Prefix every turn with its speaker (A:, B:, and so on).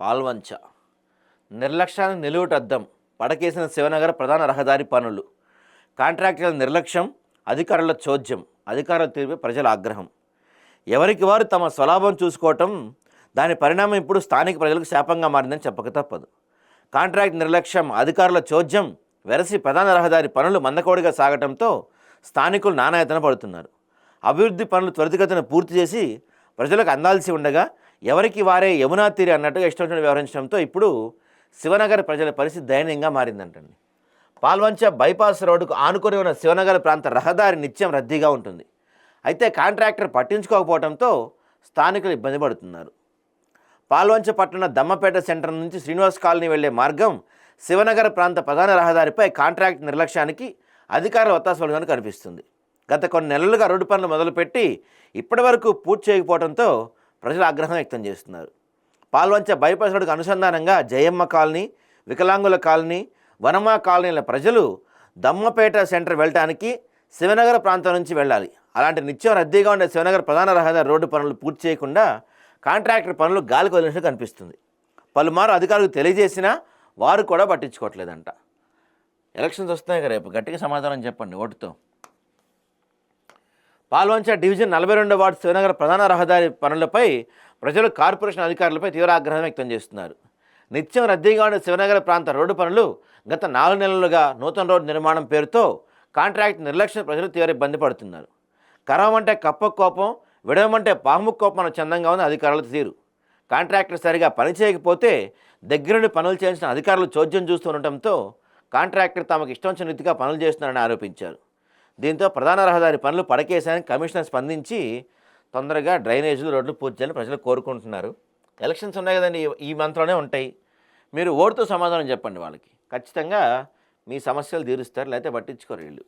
A: పాల్వంచ నిర్లక్ష్యానికి నిలువుటద్దం పడకేసిన శివనగర ప్రధాన రహదారి పనులు. కాంట్రాక్టర్ల నిర్లక్ష్యం, అధికారుల చోద్యం, అధికారుల తీరుపై ప్రజల ఆగ్రహం. ఎవరికి వారు తమ స్వలాభం చూసుకోవటం, దాని పరిణామం ఇప్పుడు స్థానిక ప్రజలకు శాపంగా మారిందని చెప్పక తప్పదు. కాంట్రాక్ట్ నిర్లక్ష్యం, అధికారుల చోద్యం వెరసి ప్రధాన రహదారి పనులు మందకోడిగా సాగటంతో స్థానికులు నానాయతన పడుతున్నారు. అభివృద్ధి పనులు త్వరితగతిన పూర్తి చేసి ప్రజలకు అందాల్సి ఉండగా ఎవరికి వారే యమునా తీరి అన్నట్టుగా ఇష్టం వ్యవహరించడంతో ఇప్పుడు శివనగర్ ప్రజల పరిస్థితి దయనీయంగా మారిందంటండి. పాల్వంచ బైపాస్ రోడ్డుకు ఆనుకొని ఉన్న శివనగర్ ప్రాంత రహదారి నిత్యం రద్దీగా ఉంటుంది. అయితే కాంట్రాక్టర్ పట్టించుకోకపోవడంతో స్థానికులు ఇబ్బంది పడుతున్నారు. పాల్వంచ పట్టణ దమ్మపేట సెంటర్ నుంచి శ్రీనివాస్ కాలనీ వెళ్లే మార్గం శివనగర్ ప్రాంత ప్రధాన రహదారిపై కాంట్రాక్ట్ నిర్లక్ష్యానికి అధికారుల ఒత్తాసలుగా కనిపిస్తుంది. గత కొన్ని నెలలుగా రోడ్డు పనులు మొదలుపెట్టి ఇప్పటి వరకు పూర్తి చేయకపోవడంతో ప్రజలు ఆగ్రహం వ్యక్తం చేస్తున్నారు. పాల్వంచ బైపాస్ రోడ్డుకు అనుసంధానంగా జయమ్మ కాలనీ, వికలాంగుల కాలనీ, వనమా కాలనీల ప్రజలు దమ్మపేట సెంటర్ వెళ్ళటానికి శివనగర్ ప్రాంతం నుంచి వెళ్ళాలి. అలాంటి నిత్యం రద్దీగా ఉండే శివనగర్ ప్రధాన రహదారి రోడ్డు పనులు పూర్తి చేయకుండా కాంట్రాక్టర్ పనులు గాలికి వదిలినట్టు కనిపిస్తుంది. పలుమారు అధికారులకు తెలియజేసినా వారు కూడా పట్టించుకోవట్లేదంట. ఎలక్షన్స్ వస్తున్నాయి కదా, రేపు గట్టిగా సమాధానం చెప్పండి ఓటుతో. పాల్వంచ డివిజన్ 42వ వార్డు శివనగర్ ప్రధాన రహదారి పనులపై ప్రజలు కార్పొరేషన్ అధికారులపై తీవ్ర ఆగ్రహం వ్యక్తం చేస్తున్నారు. నిత్యం రద్దీగా ఉండే శివనగర్ ప్రాంత రోడ్డు పనులు గత 4 నెలలుగా నూతన రోడ్డు నిర్మాణం పేరుతో కాంట్రాక్ట్ నిర్లక్ష్యం ప్రజలు తీవ్ర ఇబ్బంది పడుతున్నారు. కరవమంటే కప్ప కోపం, విడవమంటే పాము కోపం అన్న చందంగా ఉంది అధికారుల తీరు. కాంట్రాక్టర్ సరిగా పని చేయకపోతే దగ్గరుండి పనులు చేయించిన అధికారులు చోద్యం చూస్తుండటంతో కాంట్రాక్టర్ తమకు ఇష్టం వచ్చిన రీతిగా పనులు చేస్తున్నారని ఆరోపించారు. దీంతో ప్రధాన రహదారి పనులు పడకేశాయని కమిషనర్ స్పందించి తొందరగా డ్రైనేజీలు, రోడ్లు పూర్తి చేయాలని ప్రజలు కోరుకుంటున్నారు. ఎలక్షన్స్ ఉన్నాయి కదండి, ఈ మంత్లోనే ఉంటాయి. మీరు ఓటుతో సమాధానం చెప్పండి వాళ్ళకి. ఖచ్చితంగా మీ సమస్యలు తీరుస్తారు, లేకపోతే పట్టించుకోరు వీళ్ళు.